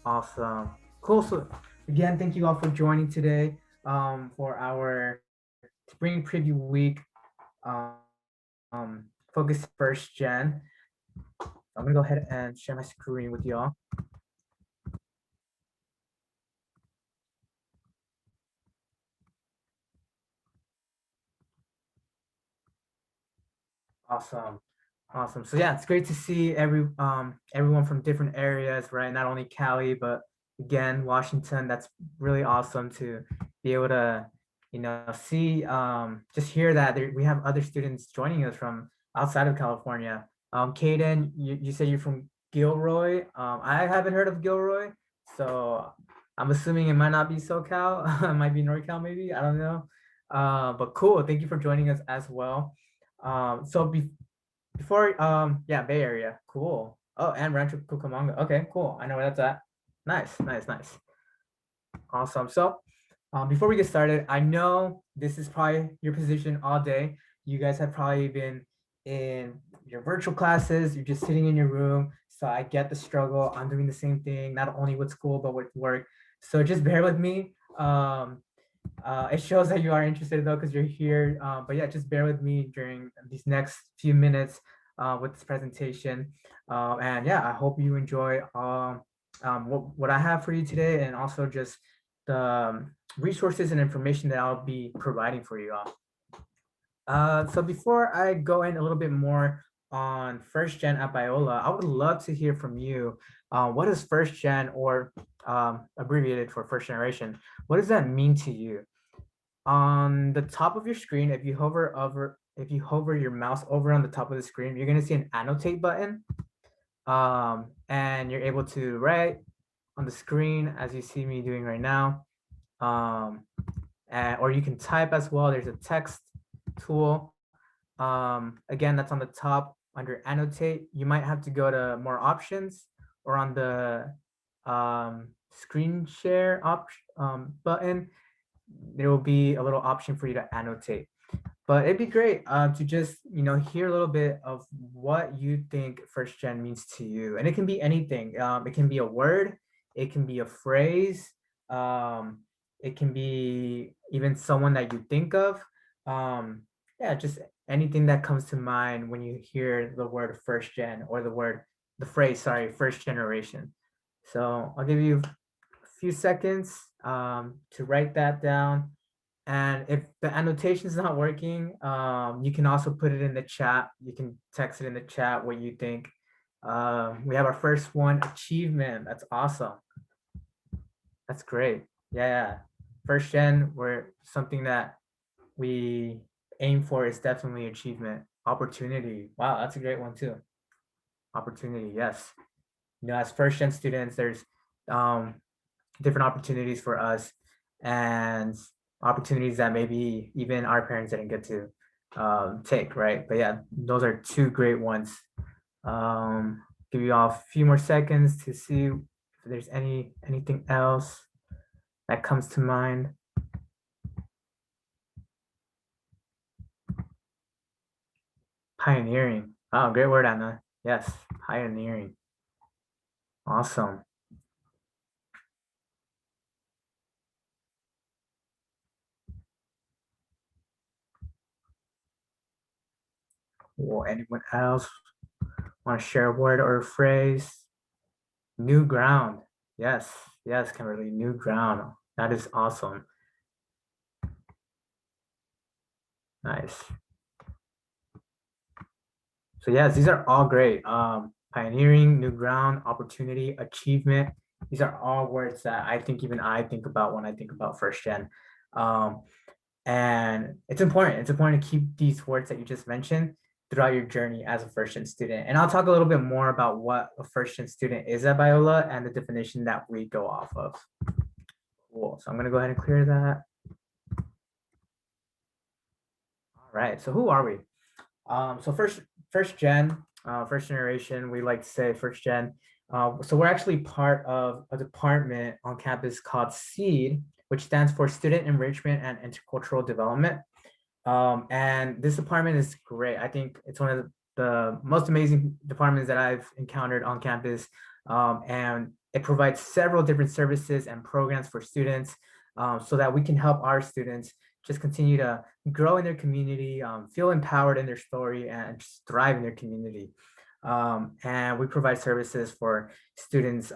Awesome. Cool. So again, thank you all for joining today for our spring preview week focus first gen. I'm gonna go ahead and share my screen with y'all. Awesome. Awesome. So yeah, it's great to see everyone from different areas, right? Not only Cali, but again, Washington. That's really awesome to be able to, see just hear that we have other students joining us from outside of California. Kaden, you said you're from Gilroy. I haven't heard of Gilroy, so I'm assuming it might not be SoCal, it might be NorCal maybe. I don't know. But cool. Thank you for joining us as well. So before, yeah, Bay Area, cool. Oh, and Rancho Cucamonga. Okay, cool. I know where that's at. Nice, nice, nice. Awesome. So, before we get started, I know this is probably your position all day. You guys have probably been in your virtual classes. You're just sitting in your room. So I get the struggle. I'm doing the same thing, not only with school but with work. So just bear with me. It shows that you are interested though, because you're here. But yeah, just bear with me during these next few minutes with this presentation. And yeah, I hope you enjoy what I have for you today, and also just the resources and information that I'll be providing for you all. So before I go in a little bit more on first gen at Biola, I would love to hear from you. What is first gen, or abbreviated for first generation? What does that mean to you? On the top of your screen, if you hover your mouse over on the top of the screen, you're gonna see an annotate button. And you're able to write on the screen as you see me doing right now. Or you can type as well. There's a text tool. Again, that's on the top under annotate. You might have to go to more options, or on the screen share button, there will be a little option for you to annotate. But it'd be great to just hear a little bit of what you think first gen means to you, and it can be anything. It can be a word, it can be a phrase, it can be even someone that you think of. Yeah, just anything that comes to mind when you hear the word first gen, or the phrase, sorry, first generation. So I'll give you a few seconds to write that down. And if the annotation is not working, you can also put it in the chat. You can text it in the chat what you think. We have our first one, achievement. That's awesome. That's great. Yeah. First gen, where something that we aim for is definitely achievement. Opportunity. Wow, that's a great one too. Opportunity, yes. As first gen students, there's um, different opportunities for us, and opportunities that maybe even our parents didn't get to take, right? But yeah, those are two great ones. Give you all a few more seconds to see if there's anything else that comes to mind. Pioneering. Oh, great word, Anna. Yes, pioneering. Awesome. Or anyone else want to share a word or a phrase? New ground. Yes, yes, Kimberly, new ground. That is awesome. Nice. So yes, these are all great. Pioneering, new ground, opportunity, achievement. These are all words that I think even I think about when I think about first gen. Um, and it's important. It's important to keep these words that you just mentioned throughout your journey as a first gen student. And I'll talk a little bit more about what a first gen student is at Biola and the definition that we go off of. Cool. So I'm gonna go ahead and clear that. All right. So who are we? So first gen, first generation, we like to say first gen. So we're actually part of a department on campus called SEED, which stands for Student Enrichment and Intercultural Development. And this department is great. I think it's one of the most amazing departments that I've encountered on campus. And it provides several different services and programs for students, so that we can help our students just continue to grow in their community, feel empowered in their story, and just thrive in their community. And we provide services for students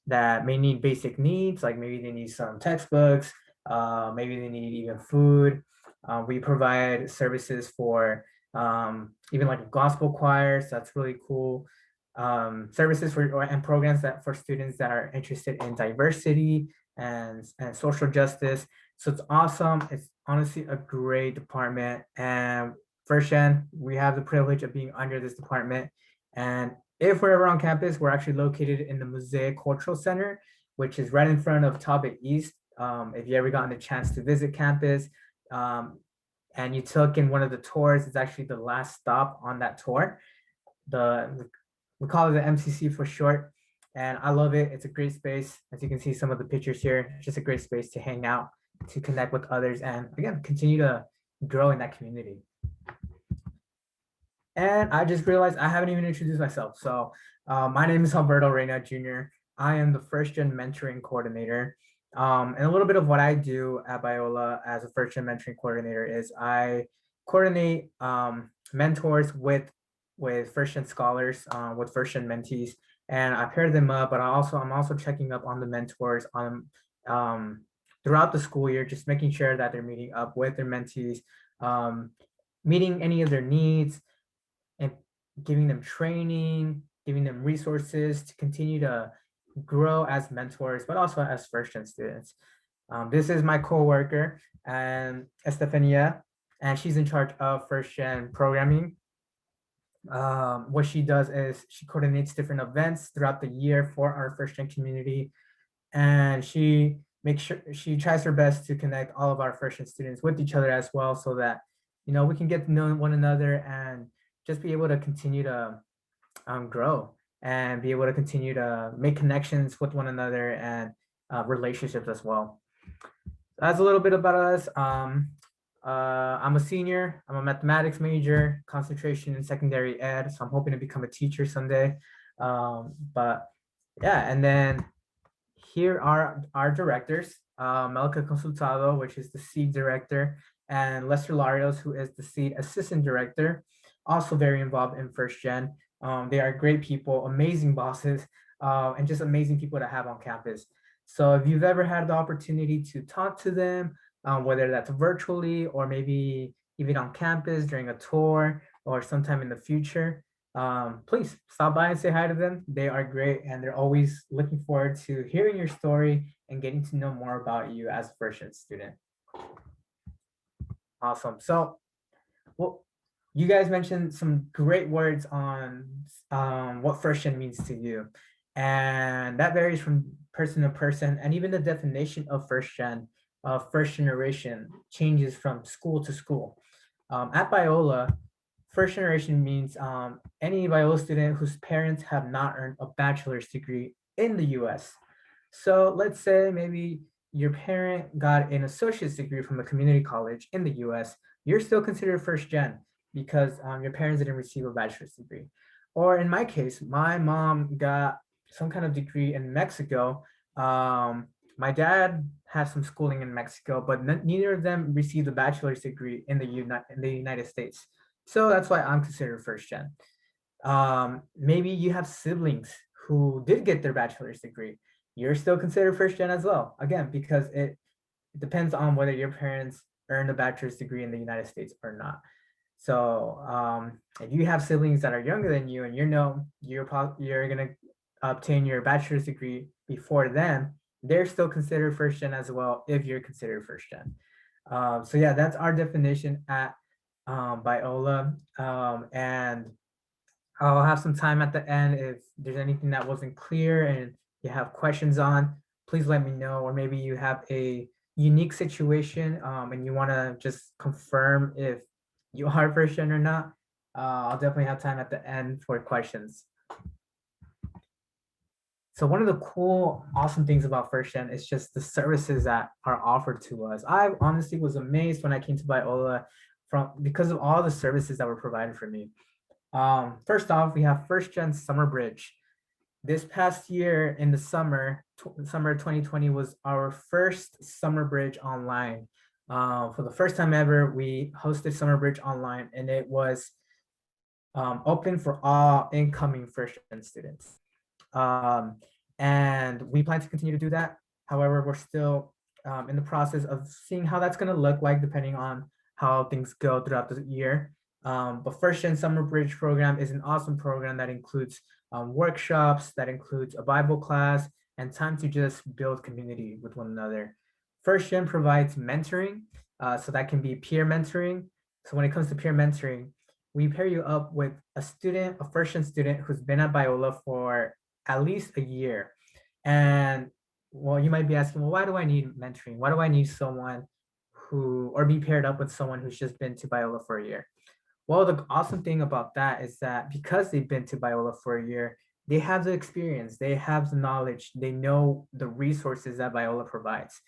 that may need basic needs, like maybe they need some textbooks, maybe they need even food. We provide services for even like a gospel choir, so that's really cool. Services for and programs that for students that are interested in diversity and social justice. So it's awesome. It's honestly a great department. And first gen, we have the privilege of being under this department. And if we're ever on campus, we're actually located in the Mosaic Cultural Center, which is right in front of Talbot East. If you ever gotten the chance to visit campus, and you took in one of the tours, it's actually the last stop on that tour. We call it the MCC for short, and I love it. It's a great space. As you can see some of the pictures here, it's just a great space to hang out, to connect with others, and again, continue to grow in that community. And I just realized I haven't even introduced myself. So my name is Alberto Reyna Jr. I am the first gen mentoring coordinator. And a little bit of what I do at Biola as a first gen mentoring coordinator is I coordinate mentors with first gen scholars, with first gen mentees, and I pair them up. But I'm also checking up on the mentors on throughout the school year, just making sure that they're meeting up with their mentees, um, meeting any of their needs, and giving them training, giving them resources to continue to grow as mentors, but also as first gen students. This is my coworker, and Estefania, and she's in charge of first gen programming. What she does is she coordinates different events throughout the year for our first gen community, and she makes sure she tries her best to connect all of our first gen students with each other as well, so that we can get to know one another and just be able to continue to grow and be able to continue to make connections with one another and relationships as well. That's a little bit about us. I'm a senior. I'm a mathematics major, concentration in secondary ed. So I'm hoping to become a teacher someday. But yeah, and then here are our directors, Melka Consultado, which is the seed director, and Lester Larios, who is the seed assistant director, also very involved in first gen. They are great people, amazing bosses, and just amazing people to have on campus. So if you've ever had the opportunity to talk to them, whether that's virtually or maybe even on campus during a tour or sometime in the future, please stop by and say hi to them. They are great, and they're always looking forward to hearing your story and getting to know more about you as a first year student. Awesome. So, well, you guys mentioned some great words on what first gen means to you, and that varies from person to person, and even the definition of first generation, changes from school to school. At Biola, first generation means any Biola student whose parents have not earned a bachelor's degree in the US. So let's say maybe your parent got an associate's degree from a community college in the US, you're still considered first gen because your parents didn't receive a bachelor's degree. Or in my case, my mom got some kind of degree in Mexico. My dad has some schooling in Mexico, but neither of them received a bachelor's degree in the United States. So that's why I'm considered first gen. Maybe you have siblings who did get their bachelor's degree. You're still considered first gen as well. Again, because it depends on whether your parents earned a bachelor's degree in the United States or not. So if you have siblings that are younger than you and you're gonna obtain your bachelor's degree before them, they're still considered first gen as well if you're considered first gen. So yeah, that's our definition at Biola. And I'll have some time at the end if there's anything that wasn't clear and you have questions on, please let me know. Or maybe you have a unique situation and you want to just confirm if you are first gen or not. I'll definitely have time at the end for questions. So one of the cool, awesome things about first gen is just the services that are offered to us. I honestly was amazed when I came to Biola because of all the services that were provided for me. First off, we have first gen summer bridge. this past year in the summer 2020 was our first summer bridge online. For the first time ever, we hosted summer bridge online, and it was open for all incoming first-gen students. Um, and we plan to continue to do that. However, we're still in the process of seeing how that's going to look like, depending on how things go throughout the year. But First Gen Summer Bridge program is an awesome program that includes workshops, that includes a Bible class, and time to just build community with one another. First Gen provides mentoring, so that can be peer mentoring. So when it comes to peer mentoring, we pair you up with a student, a first gen student who's been at Biola for at least a year. And well, you might be asking, well, why do I need mentoring? Why do I need someone who, or be paired up with someone who's just been to Biola for a year? Well, the awesome thing about that is that because they've been to Biola for a year, they have the experience, they have the knowledge, they know the resources that Biola provides.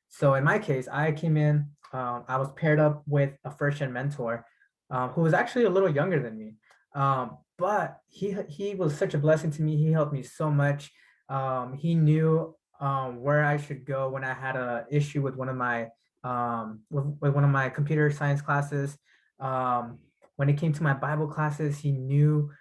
So in my case, I came in, I was paired up with a first gen mentor who was actually a little younger than me. But he was such a blessing to me. He helped me so much. He knew where I should go when I had a issue with one of my with one of my computer science classes. When it came to my Bible classes, he knew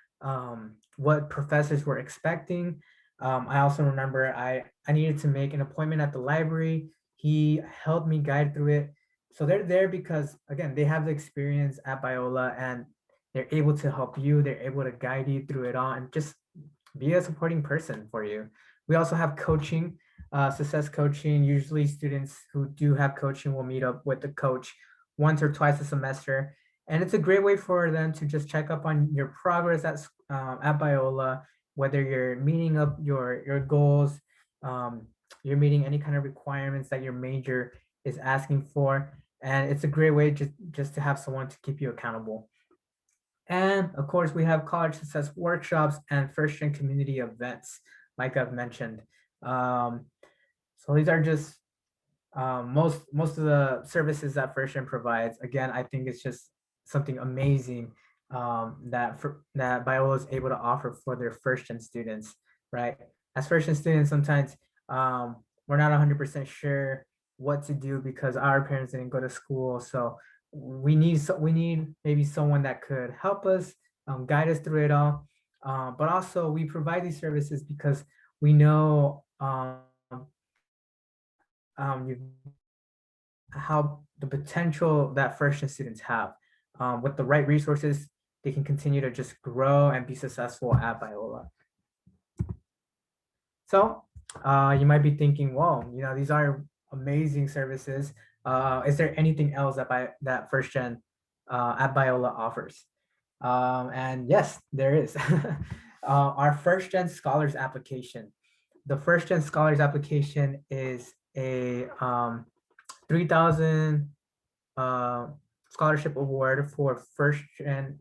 what professors were expecting. I also remember I needed to make an appointment at the library. He helped me guide through it. So they're there because, again, they have the experience at Biola, and they're able to help you. They're able to guide you through it all and just be a supporting person for you. We also have coaching, success coaching. Usually students who do have coaching will meet up with the coach once or twice a semester. And it's a great way for them to just check up on your progress at Biola, whether you're meeting up your goals, you're meeting any kind of requirements that your major is asking for. And it's a great way just to have someone to keep you accountable. And of course, we have college success workshops and first gen community events, like I've mentioned. Um, so these are just most of the services that First Gen provides. Again, I think it's just something amazing that Biola is able to offer for their first gen students, right? As first gen students, sometimes we're not 100% sure what to do because our parents didn't go to school. So we need maybe someone that could help us guide us through it all. But also we provide these services because we know you how the potential that first gen students have. With the right resources, they can continue to just grow and be successful at Biola. So you might be thinking, whoa, these are amazing services. Is there anything else that first gen at Biola offers? And yes, there is. Our first gen scholars application. The first gen scholars application is a 3,000 scholarship award for first gen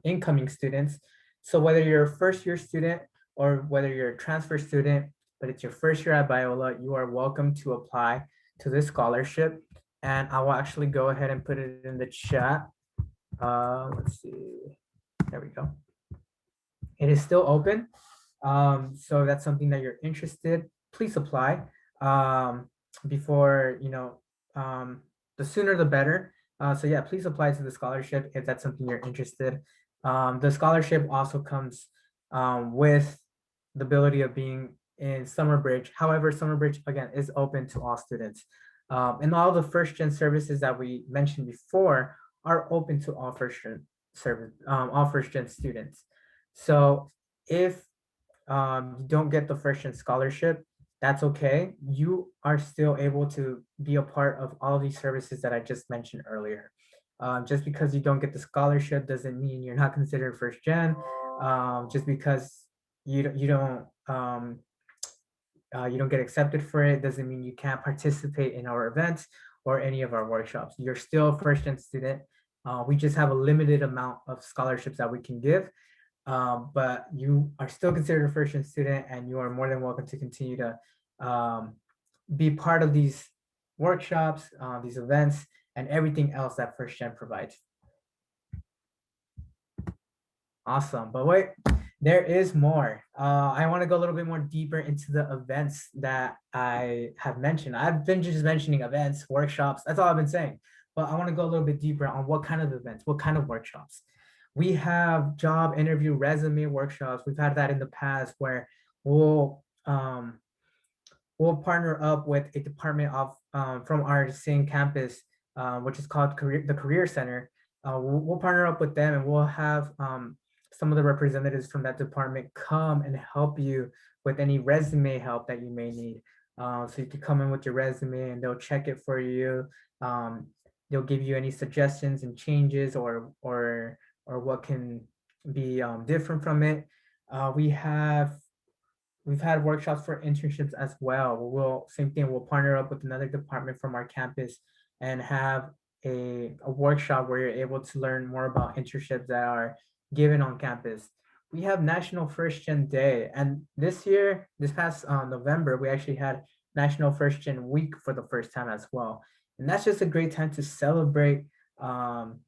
incoming students. So whether you're a first year student or whether you're a transfer student, but it's your first year at Biola, you are welcome to apply to this scholarship. And I will actually go ahead and put it in the chat. Let's see. There we go. It is still open. So that's something that you're interested, please apply before, the sooner the better. So yeah, please apply to the scholarship if that's something you're interested. The scholarship also comes with the ability of being in Summer Bridge. However, Summer Bridge, again, is open to all students. And all the first gen services that we mentioned before are open to all first gen all first gen students. So if you don't get the first gen scholarship, that's okay. You are still able to be a part of all these services that I just mentioned earlier. Just because you don't get the scholarship doesn't mean you're not considered first gen. Just because you don't get accepted for it doesn't mean you can't participate in our events or any of our workshops. You're still a first gen student. We just have a limited amount of scholarships that we can give. But you are still considered a first gen student, and you are more than welcome to continue to be part of these workshops, these events, and everything else that first gen provides. Awesome. But wait, There is more. I want to go a little bit more deeper into the events that I have mentioned. I've been just mentioning events, workshops. That's all I've been saying. But I want to go a little bit deeper on what kind of events, what kind of workshops. We have job interview resume workshops. We've had that in the past where we'll we'll partner up with a department of from our same campus, which is called the Career Center. We'll partner up with them, and we'll have some of the representatives from that department come and help you with any resume help that you may need. So you could come in with your resume, and they'll check it for you. Um, they'll give you any suggestions and changes, or what can be different from it. We have We've had workshops for internships as well. We'll same thing. We'll partner up with another department from our campus and have a workshop where you're able to learn more about internships that are given on campus. We have National First Gen Day, and this year, this past November, we actually had National First Gen Week for the first time as well. And that's just a great time to celebrate um,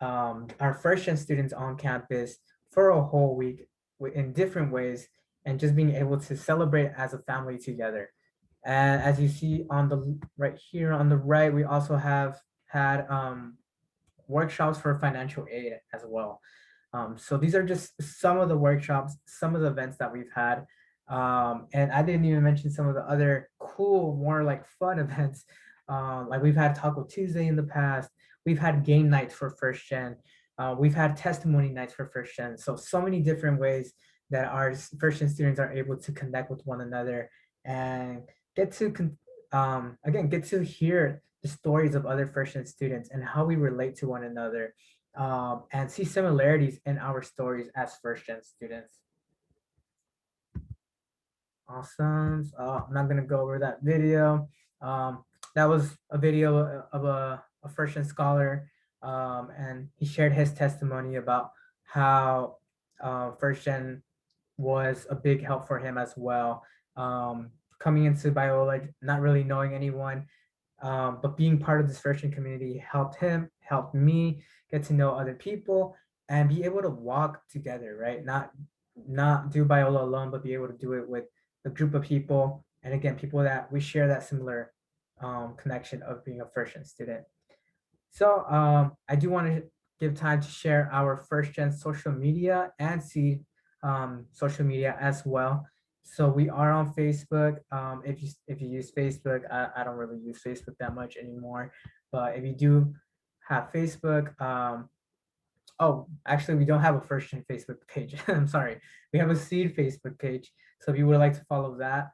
our first gen students on campus for a whole week in different ways, and just being able to celebrate as a family together. And as you see on the right here on the right, we also have had workshops for financial aid as well. So these are just some of the workshops, some of the events that we've had. And I didn't even mention some of the other cool, more like fun events. Like we've had Taco Tuesday in the past. We've had game nights for first gen. We've had testimony nights for first gen. So many different ways that our first gen students are able to connect with one another and get to again get to hear the stories of other first gen students and how we relate to one another, and see similarities in our stories as first gen students. Awesome. I'm not gonna go over that video. That was a video of a first gen scholar, and he shared his testimony about how first gen was a big help for him as well. Coming into Biola, not really knowing anyone, but being part of this Christian community helped him, helped me get to know other people and be able to walk together, right? Not do Biola alone, but be able to do it with a group of people. And again, people that we share that similar connection of being a first gen student. So I do want to give time to share our first gen social media and seed social media as well. So we are on Facebook. If you use Facebook, I don't really use Facebook that much anymore. But if you do have Facebook, oh, actually, we don't have a first gen Facebook page. I'm sorry. We have a seed Facebook page. So if you would like to follow that,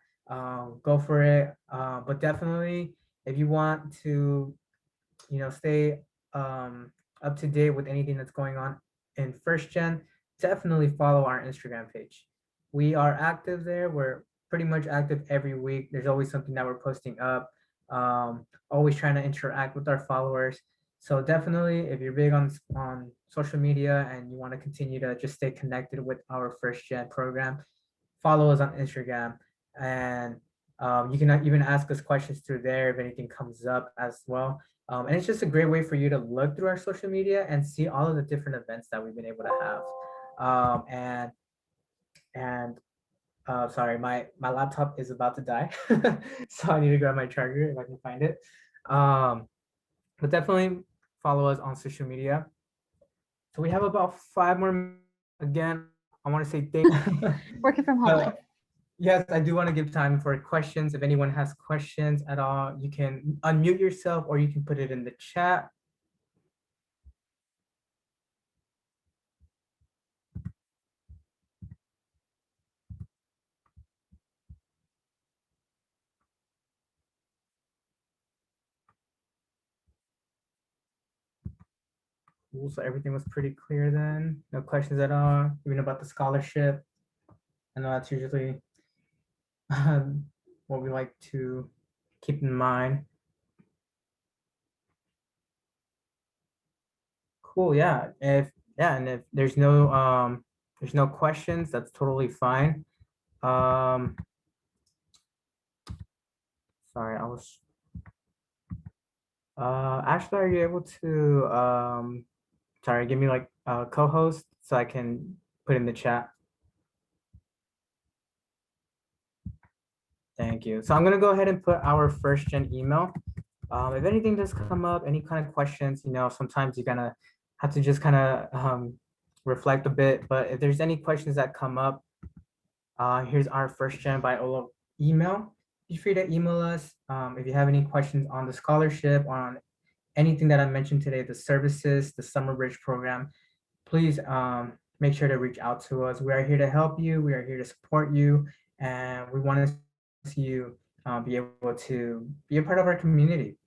go for it. But definitely, if you want to stay up to date with anything that's going on in first gen, definitely follow our Instagram page. We are active there. We're pretty much active every week. There's always something that we're posting up, always trying to interact with our followers. So definitely, if you're big on social media and you want to continue to just stay connected with our first gen program, follow us on Instagram, and you can even ask us questions through there if anything comes up as well. And it's just a great way for you to look through our social media and see all of the different events that we've been able to have. And sorry, my laptop is about to die, so I need to grab my charger if I can find it. Um, but definitely follow us on social media. So we have about 5 more. Again, I want to say thank. Working from home life. Yes, I do want to give time for questions. If anyone has questions at all, you can unmute yourself or you can put it in the chat. Cool. So everything was pretty clear then. No questions at all, even about the scholarship. I know that's usually what we like to keep in mind. Cool. And if there's no questions, that's totally fine. Um, sorry, I was Ashley, are you able to sorry, give me like a co-host so I can put in the chat. Thank you. So I'm gonna go ahead and put our first gen email. If anything does come up, any kind of questions, sometimes you're gonna have to just kind of reflect a bit. But if there's any questions that come up, here's our first gen Biola email. Be free to email us if you have any questions on the scholarship, on anything that I mentioned today, the services, the summer bridge program. Please make sure to reach out to us. We are here to help you. We are here to support you, and we want to see you be able to be a part of our community.